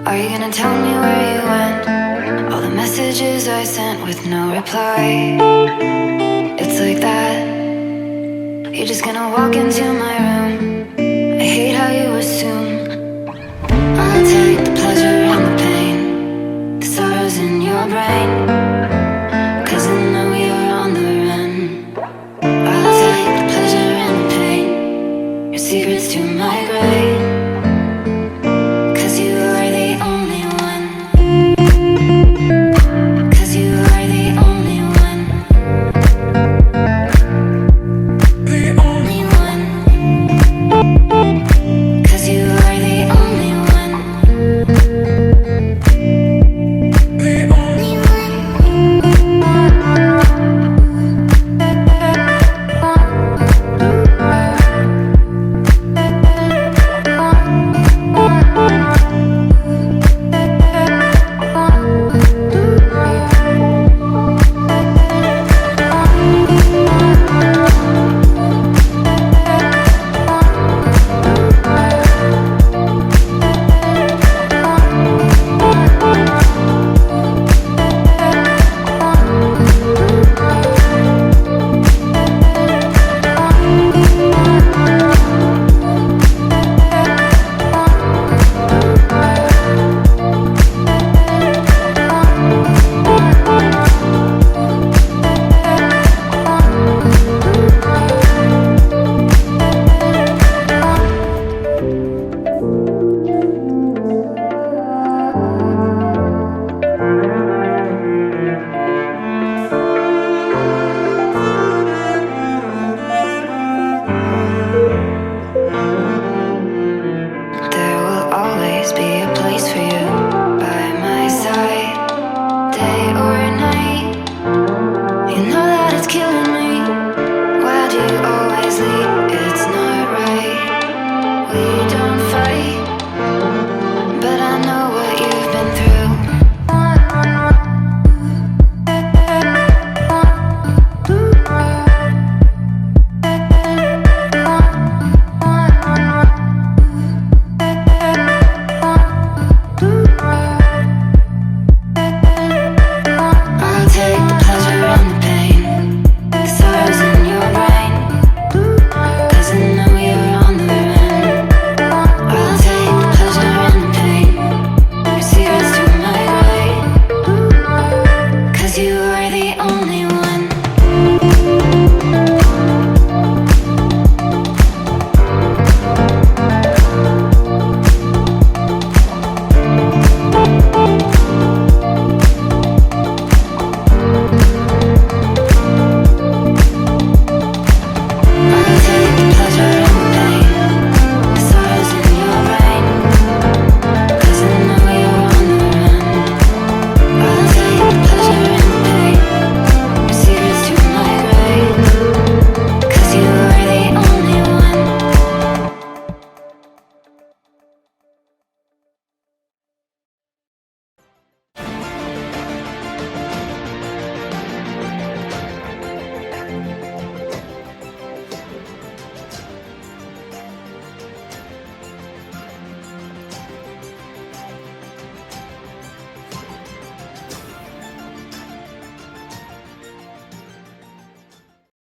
Are you gonna tell me where you went? All the messages I sent with no reply. It's like that. You're just gonna walk into my room. I hate how you assume I'll take the pleasure and the pain, the sorrows in your brain, 'cause I know you're on the run. I'll take the pleasure and the pain, your secrets to my grave.